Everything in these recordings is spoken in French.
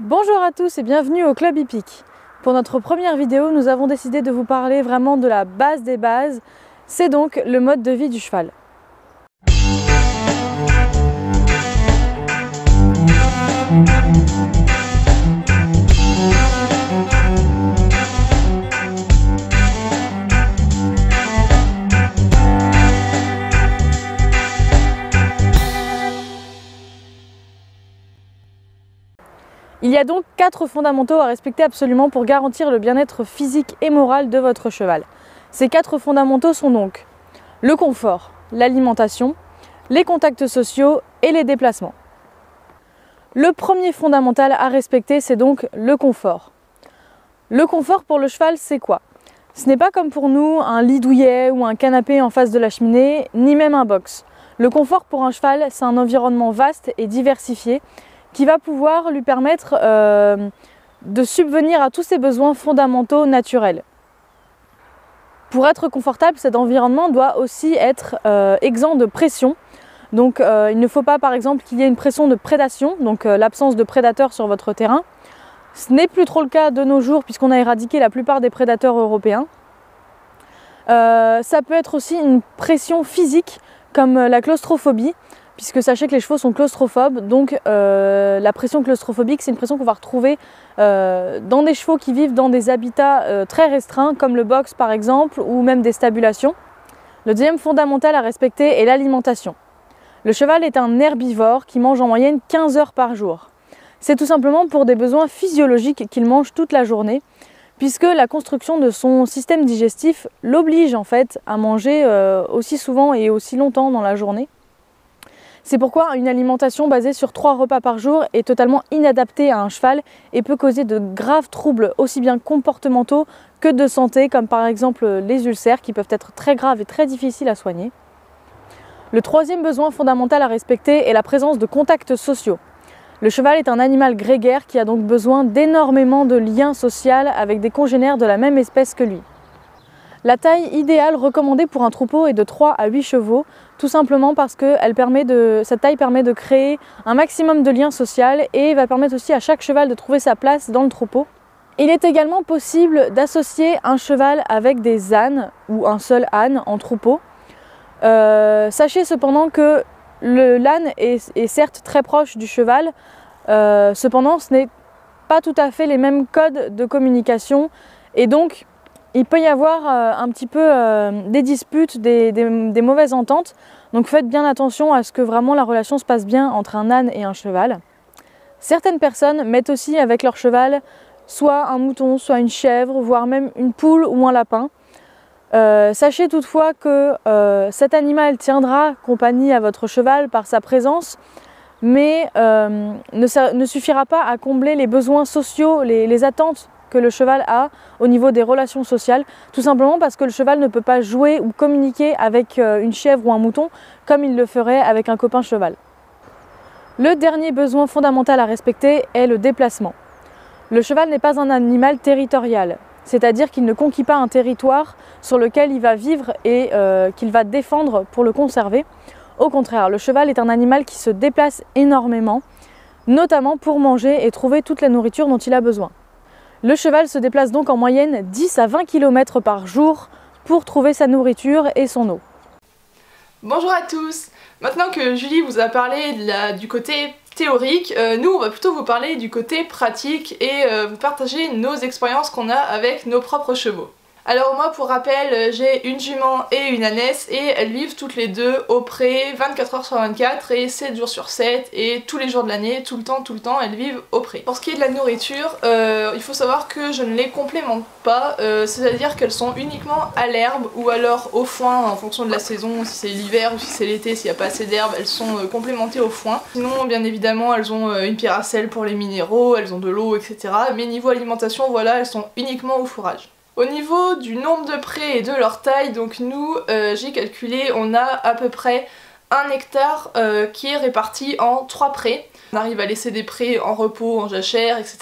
Bonjour à tous et bienvenue au Club Hippique. Pour notre première vidéo, nous avons décidé de vous parler vraiment de la base des bases, c'est donc le mode de vie du cheval. Il y a donc 4 fondamentaux à respecter absolument pour garantir le bien-être physique et moral de votre cheval. Ces 4 fondamentaux sont donc le confort, l'alimentation, les contacts sociaux et les déplacements. Le premier fondamental à respecter, c'est donc le confort. Le confort pour le cheval, c'est quoi? Ce n'est pas comme pour nous un lit douillet ou un canapé en face de la cheminée, ni même un box. Le confort pour un cheval, c'est un environnement vaste et diversifié qui va pouvoir lui permettre de subvenir à tous ses besoins fondamentaux naturels. Pour être confortable, cet environnement doit aussi être exempt de pression. Donc il ne faut pas par exemple qu'il y ait une pression de prédation, donc l'absence de prédateurs sur votre terrain. Ce n'est plus trop le cas de nos jours puisqu'on a éradiqué la plupart des prédateurs européens. Ça peut être aussi une pression physique comme la claustrophobie, puisque sachez que les chevaux sont claustrophobes, donc la pression claustrophobique, c'est une pression qu'on va retrouver dans des chevaux qui vivent dans des habitats très restreints, comme le box par exemple, ou même des stabulations. Le deuxième fondamental à respecter est l'alimentation. Le cheval est un herbivore qui mange en moyenne 15 heures par jour. C'est tout simplement pour des besoins physiologiques qu'il mange toute la journée, puisque la construction de son système digestif l'oblige en fait à manger aussi souvent et aussi longtemps dans la journée. C'est pourquoi une alimentation basée sur 3 repas par jour est totalement inadaptée à un cheval et peut causer de graves troubles aussi bien comportementaux que de santé, comme par exemple les ulcères qui peuvent être très graves et très difficiles à soigner. Le troisième besoin fondamental à respecter est la présence de contacts sociaux. Le cheval est un animal grégaire qui a donc besoin d'énormément de liens sociaux avec des congénères de la même espèce que lui. La taille idéale recommandée pour un troupeau est de 3 à 8 chevaux, tout simplement parce que cette taille permet de créer un maximum de liens sociaux et va permettre aussi à chaque cheval de trouver sa place dans le troupeau. Il est également possible d'associer un cheval avec des ânes ou un seul âne en troupeau. Sachez cependant que l'âne est certes très proche du cheval, cependant ce n'est pas tout à fait les mêmes codes de communication et donc il peut y avoir un petit peu des disputes, des mauvaises ententes. Donc faites bien attention à ce que vraiment la relation se passe bien entre un âne et un cheval. Certaines personnes mettent aussi avec leur cheval soit un mouton, soit une chèvre, voire même une poule ou un lapin. Sachez toutefois que cet animal tiendra compagnie à votre cheval par sa présence, mais ne suffira pas à combler les besoins sociaux, les attentes que le cheval a au niveau des relations sociales, tout simplement parce que le cheval ne peut pas jouer ou communiquer avec une chèvre ou un mouton comme il le ferait avec un copain cheval. Le dernier besoin fondamental à respecter est le déplacement. Le cheval n'est pas un animal territorial, c'est-à-dire qu'il ne conquit pas un territoire sur lequel il va vivre et qu'il va défendre pour le conserver. Au contraire, le cheval est un animal qui se déplace énormément, notamment pour manger et trouver toute la nourriture dont il a besoin. Le cheval se déplace donc en moyenne 10 à 20 km par jour pour trouver sa nourriture et son eau. Bonjour à tous! Maintenant que Julie vous a parlé du côté théorique, nous on va plutôt vous parler du côté pratique et vous partager nos expériences qu'on a avec nos propres chevaux. Alors moi pour rappel, j'ai une jument et une ânesse et elles vivent toutes les deux au pré 24 heures sur 24 et 7 jours sur 7 et tous les jours de l'année, tout le temps elles vivent au pré. Pour ce qui est de la nourriture, il faut savoir que je ne les complémente pas, c'est-à-dire qu'elles sont uniquement à l'herbe ou alors au foin en fonction de la saison, si c'est l'hiver ou si c'est l'été, s'il n'y a pas assez d'herbe, elles sont complémentées au foin. Sinon bien évidemment elles ont une pierre à sel pour les minéraux, elles ont de l'eau etc. Mais niveau alimentation voilà, elles sont uniquement au fourrage. Au niveau du nombre de prés et de leur taille, donc nous, j'ai calculé, on a à peu près 1 hectare qui est réparti en 3 prés. On arrive à laisser des prés en repos, en jachère, etc.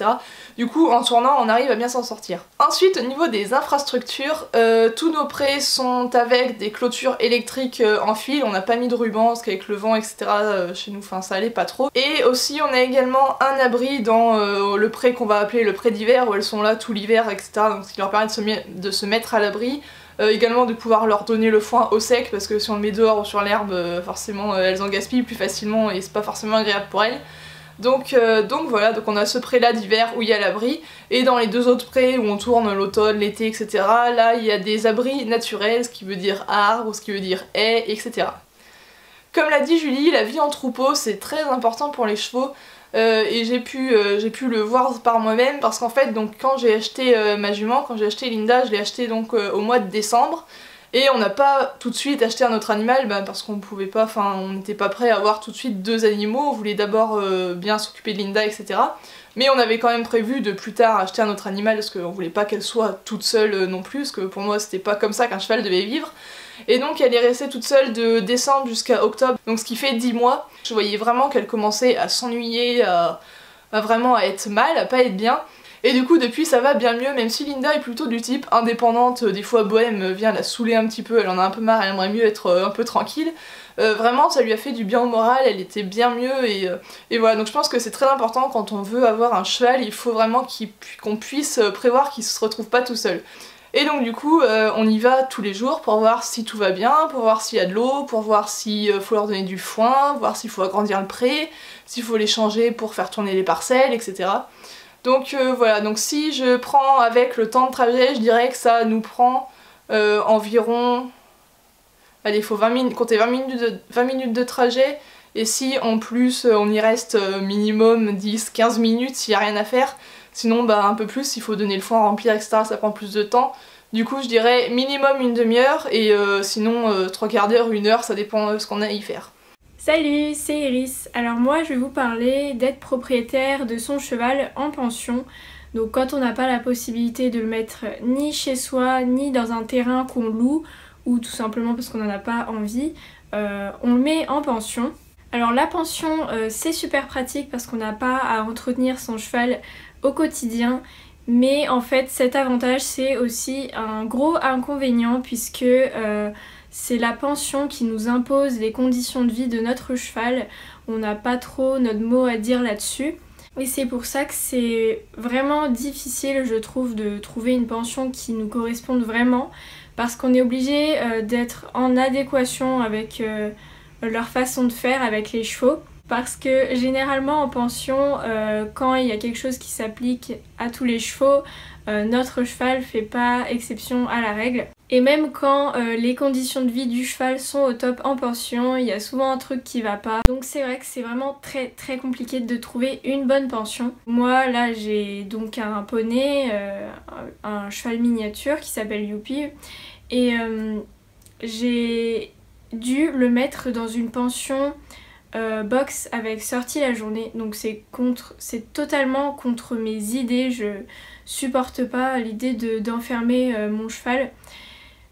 Du coup, en tournant, on arrive à bien s'en sortir. Ensuite, au niveau des infrastructures, tous nos prés sont avec des clôtures électriques en fil. On n'a pas mis de ruban parce qu'avec le vent, etc. Chez nous, ça allait pas trop. Et aussi, on a également un abri dans le pré qu'on va appeler le pré d'hiver, où elles sont là tout l'hiver, etc. Donc, ce qui leur permet de se mettre à l'abri. Également de pouvoir leur donner le foin au sec, parce que si on le met dehors ou sur l'herbe, forcément elles en gaspillent plus facilement et c'est pas forcément agréable pour elles. Donc voilà, donc on a ce pré là d'hiver où il y a l'abri, et dans les 2 autres prés où on tourne l'automne, l'été, etc. là il y a des abris naturels, ce qui veut dire arbres, ce qui veut dire haies, etc. Comme l'a dit Julie, la vie en troupeau c'est très important pour les chevaux. Et j'ai pu le voir par moi-même, parce qu'en fait donc quand j'ai acheté ma jument, quand j'ai acheté Linda, je l'ai acheté donc au mois de décembre, et on n'a pas tout de suite acheté un autre animal parce qu'on pouvait pas, enfin on n'était pas prêt à avoir tout de suite 2 animaux, on voulait d'abord bien s'occuper de Linda, etc. Mais on avait quand même prévu de plus tard acheter un autre animal parce qu'on voulait pas qu'elle soit toute seule non plus, parce que pour moi c'était pas comme ça qu'un cheval devait vivre. Et donc elle est restée toute seule de décembre jusqu'à octobre, donc ce qui fait 10 mois. Je voyais vraiment qu'elle commençait à s'ennuyer, à vraiment à être mal, à pas être bien. Et du coup depuis ça va bien mieux, même si Linda est plutôt du type indépendante, des fois Bohème vient la saouler un petit peu, elle en a un peu marre, elle aimerait mieux être un peu tranquille. Vraiment ça lui a fait du bien au moral, elle était bien mieux, et voilà, donc je pense que c'est très important quand on veut avoir un cheval, il faut vraiment qu'on puisse prévoir qu'il se retrouve pas tout seul. Et donc du coup on y va tous les jours pour voir si tout va bien, pour voir s'il y a de l'eau, pour voir s'il faut leur donner du foin, voir s'il faut agrandir le pré, s'il faut les changer pour faire tourner les parcelles, etc. Donc voilà, donc si je prends avec le temps de trajet, je dirais que ça nous prend environ... Allez, il faut compter 20 minutes de trajet, et si en plus on y reste minimum 10-15 minutes s'il n'y a rien à faire, sinon un peu plus, il faut donner le foin, remplir, etc. ça prend plus de temps. Du coup je dirais minimum une demi-heure, et sinon 3 quarts d'heure, 1 heure, ça dépend de ce qu'on a à y faire. Salut, c'est Iris. Alors moi je vais vous parler d'être propriétaire de son cheval en pension. Donc quand on n'a pas la possibilité de le mettre ni chez soi, ni dans un terrain qu'on loue, ou tout simplement parce qu'on n'en a pas envie, on le met en pension. Alors la pension c'est super pratique parce qu'on n'a pas à entretenir son cheval au quotidien, mais en fait cet avantage c'est aussi un gros inconvénient, puisque c'est la pension qui nous impose les conditions de vie de notre cheval. On n'a pas trop notre mot à dire là-dessus. Et c'est pour ça que c'est vraiment difficile, je trouve, de trouver une pension qui nous corresponde vraiment, parce qu'on est obligé d'être en adéquation avec leur façon de faire avec les chevaux. Parce que généralement en pension, quand il y a quelque chose qui s'applique à tous les chevaux, notre cheval fait pas exception à la règle. Et même quand les conditions de vie du cheval sont au top en pension, il y a souvent un truc qui va pas. Donc c'est vrai que c'est vraiment très très compliqué de trouver une bonne pension. Moi là j'ai donc un poney, un cheval miniature qui s'appelle Youpi, et j'ai dû le mettre dans une pension box avec sortie la journée, donc c'est totalement contre mes idées. Je supporte pas l'idée d'enfermer mon cheval,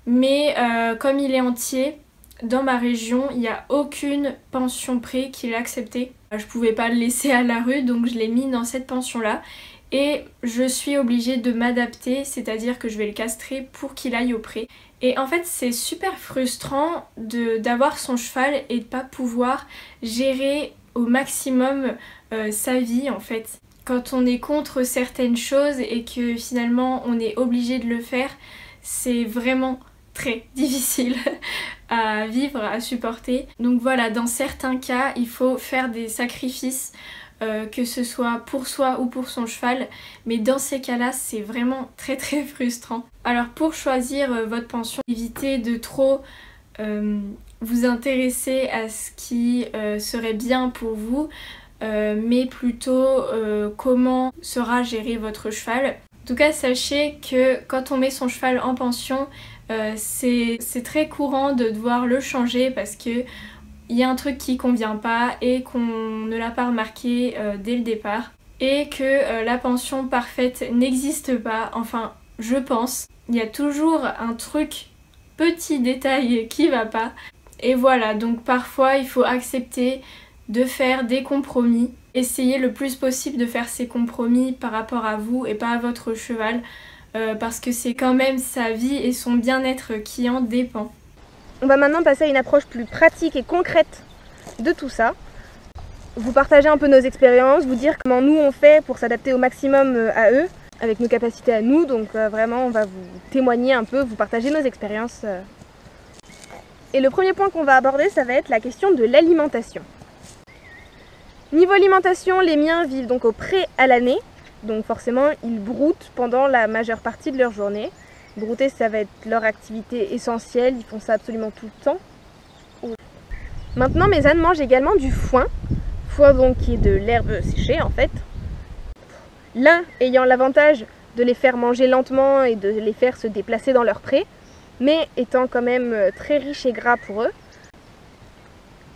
mais comme il est entier dans ma région, il n'y a aucune pension pré qui l'a accepté. Je pouvais pas le laisser à la rue, donc je l'ai mis dans cette pension là, et je suis obligée de m'adapter, c'est-à-dire que je vais le castrer pour qu'il aille au pré. Et en fait c'est super frustrant d'avoir son cheval et de pas pouvoir gérer au maximum sa vie en fait. Quand on est contre certaines choses et que finalement on est obligé de le faire, c'est vraiment très difficile à vivre, à supporter. Donc voilà, dans certains cas il faut faire des sacrifices, que ce soit pour soi ou pour son cheval, mais dans ces cas-là c'est vraiment très très frustrant. Alors pour choisir votre pension, évitez de trop vous intéresser à ce qui serait bien pour vous, mais plutôt comment sera géré votre cheval. En tout cas sachez que quand on met son cheval en pension, c'est très courant de devoir le changer parce que il y a un truc qui convient pas et qu'on ne l'a pas remarqué dès le départ, et que la pension parfaite n'existe pas, enfin je pense. Il y a toujours un truc, petit détail qui va pas, Et voilà, donc parfois il faut accepter de faire des compromis. Essayez le plus possible de faire ces compromis par rapport à vous et pas à votre cheval parce que c'est quand même sa vie et son bien-être qui en dépend. On va maintenant passer à une approche plus pratique et concrète de tout ça. Vous partager un peu nos expériences, vous dire comment nous on fait pour s'adapter au maximum à eux, avec nos capacités à nous. Donc vraiment on va vous témoigner un peu, vous partager nos expériences. Et le premier point qu'on va aborder, ça va être la question de l'alimentation. Niveau alimentation, les miens vivent donc au pré à l'année, donc forcément ils broutent pendant la majeure partie de leur journée. Brouter, ça va être leur activité essentielle, ils font ça absolument tout le temps. Maintenant mes ânes mangent également du foin, donc qui est de l'herbe séchée en fait. L'un ayant l'avantage de les faire manger lentement et de les faire se déplacer dans leur pré, mais étant quand même très riche et gras pour eux.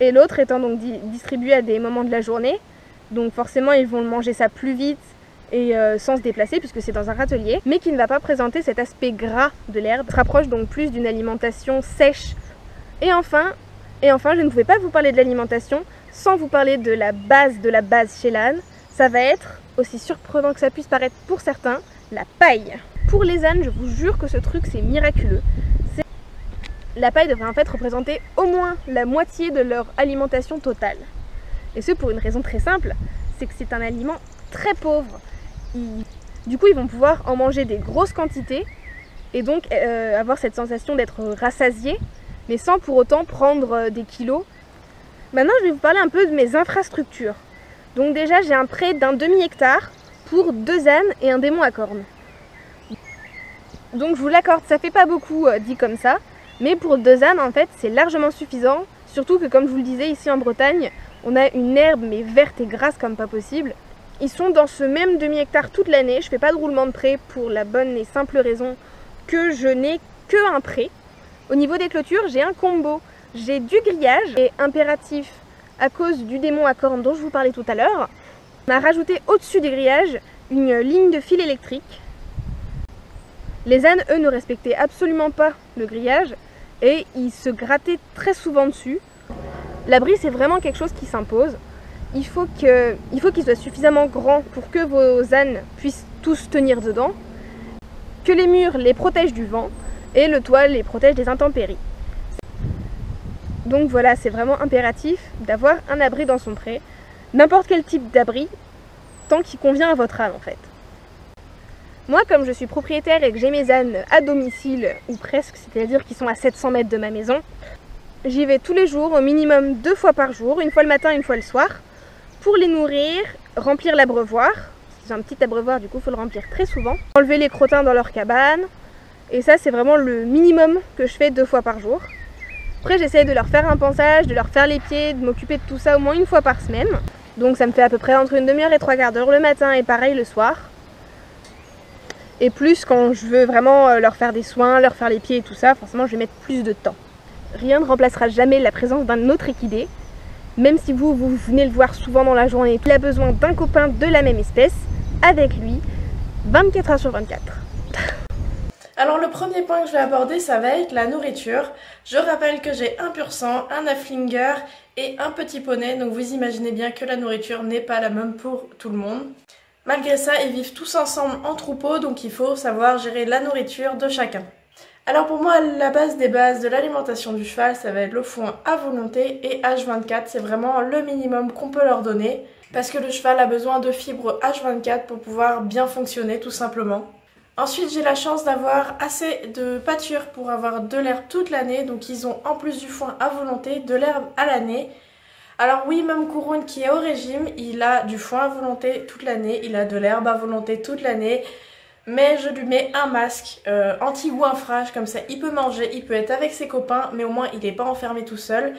Et l'autre étant donc distribué à des moments de la journée, donc forcément ils vont manger ça plus vite et sans se déplacer puisque c'est dans un râtelier, mais qui ne va pas présenter cet aspect gras de l'herbe, se rapproche donc plus d'une alimentation sèche. Et enfin, je ne pouvais pas vous parler de l'alimentation sans vous parler de la base chez l'âne. Ça va être, aussi surprenant que ça puisse paraître pour certains, la paille. Pour les ânes, je vous jure que ce truc c'est miraculeux. La paille devrait en fait représenter au moins la moitié de leur alimentation totale. Et ce pour une raison très simple, c'est que c'est un aliment très pauvre. Du coup ils vont pouvoir en manger des grosses quantités et donc avoir cette sensation d'être rassasiés, mais sans pour autant prendre des kilos. Maintenant je vais vous parler un peu de mes infrastructures. Donc déjà j'ai un pré d'un demi-hectare pour 2 ânes et un démon à cornes. Donc je vous l'accorde, ça fait pas beaucoup dit comme ça, mais pour 2 ânes en fait c'est largement suffisant, surtout que comme je vous le disais ici en Bretagne, on a une herbe mais verte et grasse comme pas possible. Ils sont dans ce même demi-hectare toute l'année, je fais pas de roulement de pré pour la bonne et simple raison que je n'ai que un pré. Au niveau des clôtures, j'ai un combo, j'ai du grillage et impératif à cause du démon à cornes dont je vous parlais tout à l'heure. On a rajouté au-dessus des grillages une ligne de fil électrique. Les ânes, eux, ne respectaient absolument pas le grillage et ils se grattaient très souvent dessus. L'abri, c'est vraiment quelque chose qui s'impose. Il faut qu'il soit suffisamment grand pour que vos ânes puissent tous tenir dedans, que les murs les protègent du vent et le toit les protège des intempéries. Donc voilà, c'est vraiment impératif d'avoir un abri dans son pré, n'importe quel type d'abri, tant qu'il convient à votre âne en fait. Moi, comme je suis propriétaire et que j'ai mes ânes à domicile, ou presque, c'est-à-dire qu'ils sont à 700 mètres de ma maison, j'y vais tous les jours, au minimum 2 fois par jour, une fois le matin, une fois le soir, pour les nourrir, remplir l'abreuvoir. C'est un petit abreuvoir, du coup il faut le remplir très souvent. Enlever les crottins dans leur cabane, et ça c'est vraiment le minimum que je fais 2 fois par jour. Après j'essaie de leur faire un pansage, de leur faire les pieds, de m'occuper de tout ça au moins 1 fois par semaine. Donc ça me fait à peu près entre 1 demi-heure et 3/4 d'heure le matin et pareil le soir. Et plus quand je veux vraiment leur faire des soins, leur faire les pieds et tout ça, forcément je vais mettre plus de temps. Rien ne remplacera jamais la présence d'un autre équidé. Même si vous venez le voir souvent dans la journée, il a besoin d'un copain de la même espèce, avec lui, 24 heures sur 24. Alors le premier point que je vais aborder, ça va être la nourriture. Je rappelle que j'ai un pur sang, un Haflinger et un petit poney, donc vous imaginez bien que la nourriture n'est pas la même pour tout le monde. Malgré ça, ils vivent tous ensemble en troupeau, donc il faut savoir gérer la nourriture de chacun. Alors pour moi, la base des bases de l'alimentation du cheval, ça va être le foin à volonté et H24, c'est vraiment le minimum qu'on peut leur donner parce que le cheval a besoin de fibres H24 pour pouvoir bien fonctionner tout simplement. Ensuite, j'ai la chance d'avoir assez de pâture pour avoir de l'herbe toute l'année, donc ils ont en plus du foin à volonté de l'herbe à l'année. Alors oui, même Kouroun qui est au régime, il a du foin à volonté toute l'année, il a de l'herbe à volonté toute l'année. Mais je lui mets un masque anti-goinfrage, comme ça il peut manger, il peut être avec ses copains, mais au moins il n'est pas enfermé tout seul.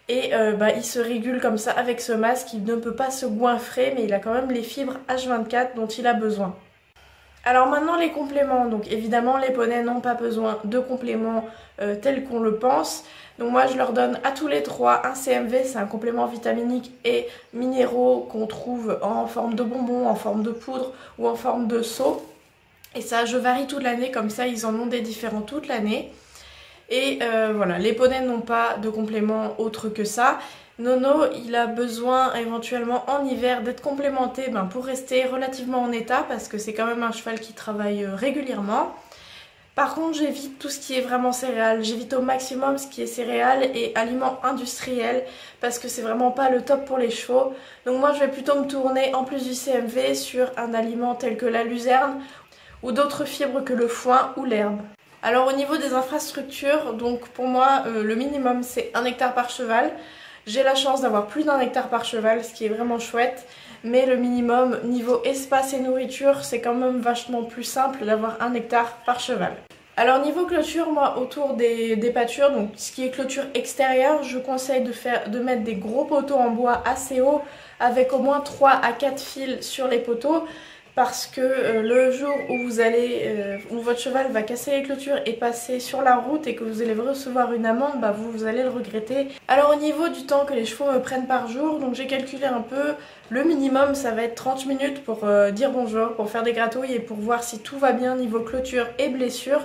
Et il se régule comme ça avec ce masque, il ne peut pas se goinfrer, mais il a quand même les fibres H24 dont il a besoin. Alors maintenant les compléments, donc évidemment les poneys n'ont pas besoin de compléments tels qu'on le pense. Donc moi je leur donne à tous les 3 un CMV, c'est un complément vitaminique et minéraux qu'on trouve en forme de bonbons, en forme de poudre ou en forme de seau. Et ça, je varie toute l'année, comme ça ils en ont des différents toute l'année. Et voilà, les poneys n'ont pas de complément autre que ça. Nono, il a besoin éventuellement en hiver d'être complémenté pour rester relativement en état parce que c'est quand même un cheval qui travaille régulièrement. Par contre, j'évite tout ce qui est vraiment céréales, j'évite au maximum ce qui est céréales et aliments industriels parce que c'est vraiment pas le top pour les chevaux. Donc moi je vais plutôt me tourner en plus du CMV sur un aliment tel que la luzerne ou d'autres fibres que le foin ou l'herbe. Alors au niveau des infrastructures, donc pour moi le minimum c'est 1 hectare par cheval. J'ai la chance d'avoir plus d'1 hectare par cheval, ce qui est vraiment chouette. Mais le minimum niveau espace et nourriture, c'est quand même vachement plus simple d'avoir 1 hectare par cheval. Alors niveau clôture, moi autour des pâtures, donc ce qui est clôture extérieure, je conseille de mettre des gros poteaux en bois assez hauts avec au moins 3 à 4 fils sur les poteaux. Parce que le jour où votre cheval va casser les clôtures et passer sur la route et que vous allez recevoir une amende, vous allez le regretter. Alors au niveau du temps que les chevaux me prennent par jour, donc j'ai calculé un peu, le minimum ça va être 30 minutes pour dire bonjour, pour faire des gratouilles et pour voir si tout va bien niveau clôture et blessure.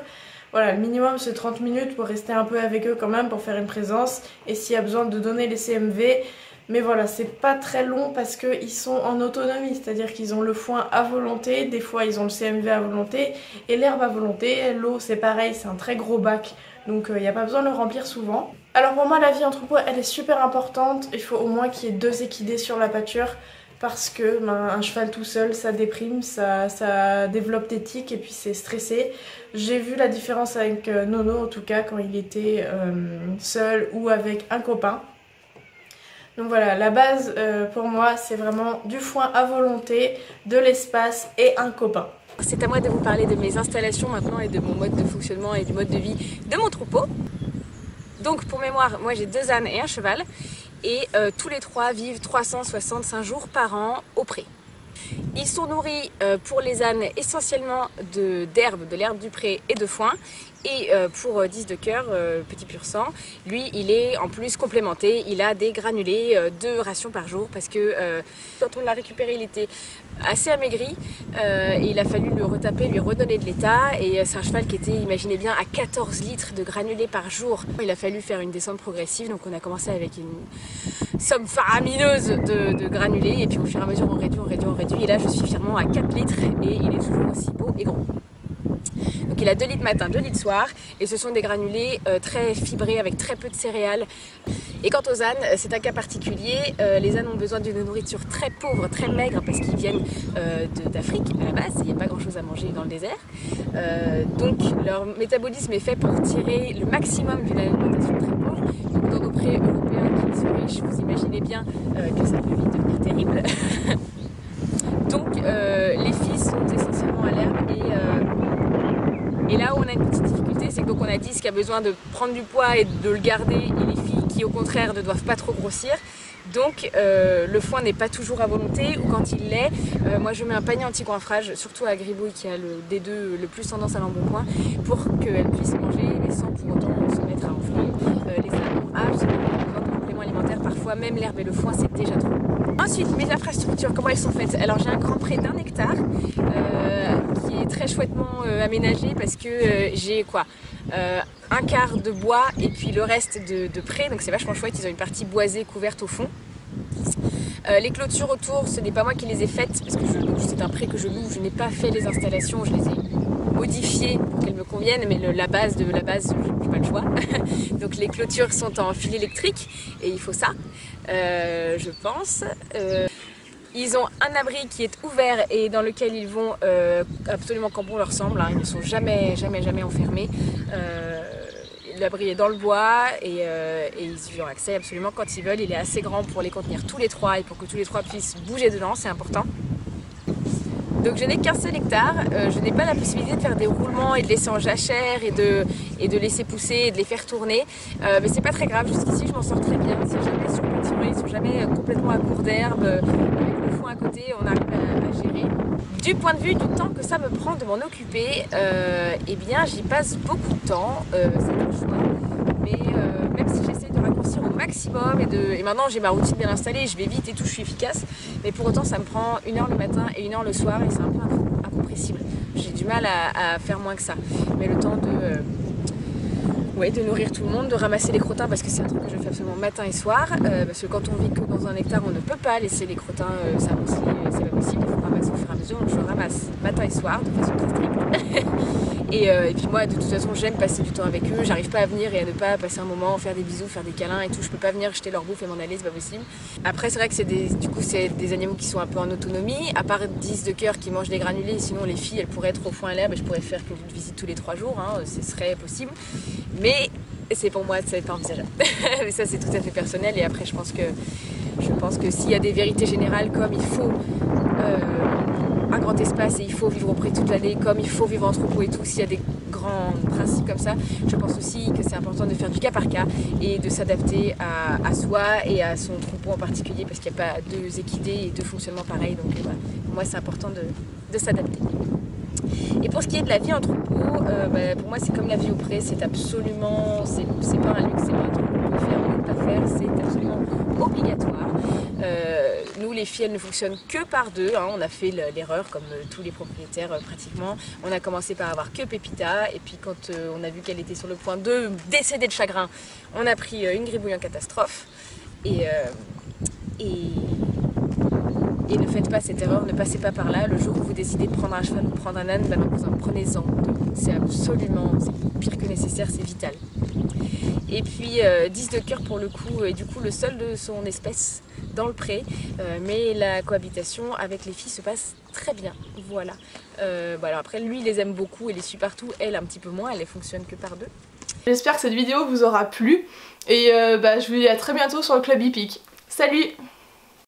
Voilà, le minimum c'est 30 minutes pour rester un peu avec eux quand même, pour faire une présence et s'il y a besoin de donner les CMV. Mais voilà, c'est pas très long parce qu'ils sont en autonomie, c'est-à-dire qu'ils ont le foin à volonté, des fois ils ont le CMV à volonté et l'herbe à volonté. L'eau c'est pareil, c'est un très gros bac, donc il n'y a pas besoin de le remplir souvent. Alors pour moi la vie en troupeau elle est super importante, il faut au moins qu'il y ait 2 équidés sur la pâture parce que un cheval tout seul ça déprime, ça développe des tics et puis c'est stressé. J'ai vu la différence avec Nono en tout cas quand il était seul ou avec un copain. Donc voilà, la base pour moi c'est vraiment du foin à volonté, de l'espace et un copain. C'est à moi de vous parler de mes installations maintenant et de mon mode de fonctionnement et du mode de vie de mon troupeau. Donc pour mémoire, moi j'ai 2 ânes et un cheval et tous les 3 vivent 365 jours par an au pré. Ils sont nourris pour les ânes essentiellement d'herbe, de l'herbe du pré et de foin. Et pour 10 de cœur, petit pur sang, lui il est en plus complémenté, il a des granulés, 2 rations par jour parce que quand on l'a récupéré il était assez amaigri et il a fallu le retaper, lui redonner de l'état et c'est un cheval qui était, imaginez bien, à 14 litres de granulés par jour. Il a fallu faire une descente progressive, donc on a commencé avec une somme faramineuse de granulés et puis au fur et à mesure on réduit et là je suis fièrement à 4 litres et il est toujours aussi beau et gros. Donc il a 2 litres matin, 2 litres soir et ce sont des granulés très fibrés avec très peu de céréales. Et quant aux ânes, c'est un cas particulier. Les ânes ont besoin d'une nourriture très pauvre, très maigre parce qu'ils viennent d'Afrique à la base, il n'y a pas grand chose à manger dans le désert. Donc leur métabolisme est fait pour tirer le maximum d'une alimentation très pauvre. Donc dans nos prés européens qui sont riches, vous imaginez bien que ça peut vite devenir terrible. Donc les filles sont essentiellement à l'herbe et là où on a une petite difficulté, c'est que donc on a 10 qui a besoin de prendre du poids et de le garder et les filles qui au contraire ne doivent pas trop grossir. Donc le foin n'est pas toujours à volonté ou quand il l'est, moi je mets un panier anti-coiffrage, surtout à Gribouille qui a des deux le plus tendance à l'embonpoint pour qu'elle puisse manger mais sans pour autant se mettre à enfler. Les ânes ont absolument besoin de compléments alimentaires, parfois même l'herbe et le foin c'est déjà trop. Ensuite, mes infrastructures, comment elles sont faites? Alors j'ai un grand pré d'1 hectare qui est très chouettement aménagé parce que j'ai quoi un quart de bois et puis le reste de pré, donc c'est vachement chouette, ils ont une partie boisée couverte au fond. Les clôtures autour, ce n'est pas moi qui les ai faites parce que c'est un pré que je loue, je n'ai pas fait les installations, je les ai modifiées pour qu'elles me conviennent, mais la base, je n'ai pas le choix. Donc les clôtures sont en fil électrique et il faut ça, je pense. Ils ont un abri qui est ouvert et dans lequel ils vont absolument quand bon leur semble, hein. Ils ne sont jamais enfermés. L'abri est dans le bois et ils y ont accès absolument quand ils veulent. Il est assez grand pour les contenir tous les 3 et pour que tous les 3 puissent bouger dedans, c'est important. Donc je n'ai qu'un seul hectare, je n'ai pas la possibilité de faire des roulements et de laisser en jachère et de laisser pousser et de les faire tourner. Mais c'est pas très grave, jusqu'ici je m'en sors très bien. C'est jamais surpâturé, ils sont jamais complètement à court d'herbe. Avec le foin à côté, on arrive à gérer. Du point de vue du temps que ça me prend de m'en occuper, eh bien j'y passe beaucoup de temps, c'est un choix. Mais même si j'essaie de raccourcir au maximum et maintenant j'ai ma routine bien installée, je vais vite et tout, je suis efficace. Mais pour autant ça me prend 1 heure le matin et 1 heure le soir et c'est un peu incompressible. J'ai du mal à faire moins que ça. Mais le temps Ouais, de nourrir tout le monde, de ramasser les crottins parce que c'est un truc que je fais absolument matin et soir. Parce que quand on vit que dans un hectare, on ne peut pas laisser les crottins s'amonceler, c'est pas possible, il faut ramasser au fur et à mesure. Donc je ramasse matin et soir de façon très stricte. Et puis moi, de toute façon, j'aime passer du temps avec eux. J'arrive pas à venir et à ne pas passer un moment, faire des bisous, faire des câlins et tout. Je peux pas venir jeter leur bouffe et m'en aller, c'est pas possible. Après, c'est vrai que c'est des animaux qui sont un peu en autonomie. À part 10 de cœur qui mangent des granulés, sinon les filles, elles pourraient être au foin à l'herbe et je pourrais faire que vous visitez tous les 3 jours, hein, ce serait possible. Mais c'est pour moi, c'est pas envisageable. Mais ça, c'est tout à fait personnel. Et après, je pense que s'il y a des vérités générales comme il faut un grand espace et il faut vivre auprès toute l'année, comme il faut vivre en troupeau et tout, s'il y a des grands principes comme ça, je pense aussi que c'est important de faire du cas par cas et de s'adapter à soi et à son troupeau en particulier parce qu'il n'y a pas 2 équidés et 2 fonctionnements pareils. Donc voilà, pour moi, c'est important de s'adapter. Et pour ce qui est de la vie en troupeau, pour moi c'est comme la vie au pré, c'est absolument, c'est pas un luxe, c'est pas un truc qu'on peut faire ou ne pas faire, c'est absolument obligatoire. Nous les filles, elles ne fonctionnent que par 2, hein. On a fait l'erreur comme tous les propriétaires pratiquement. On a commencé par avoir que Pépita et puis quand on a vu qu'elle était sur le point de décéder de chagrin, on a pris une gribouille en catastrophe et ne faites pas cette erreur, ne passez pas par là. Le jour où vous décidez de prendre un cheval ou de prendre un âne, prenez-en. C'est absolument, c'est pire que nécessaire, c'est vital. Et puis 10 de cœur pour le coup, et du coup le seul de son espèce dans le pré, mais la cohabitation avec les filles se passe très bien, voilà. Voilà. Après lui il les aime beaucoup et les suit partout, elle un petit peu moins, elle ne fonctionne que par 2. J'espère que cette vidéo vous aura plu et je vous dis à très bientôt sur le Club Hippique. Salut!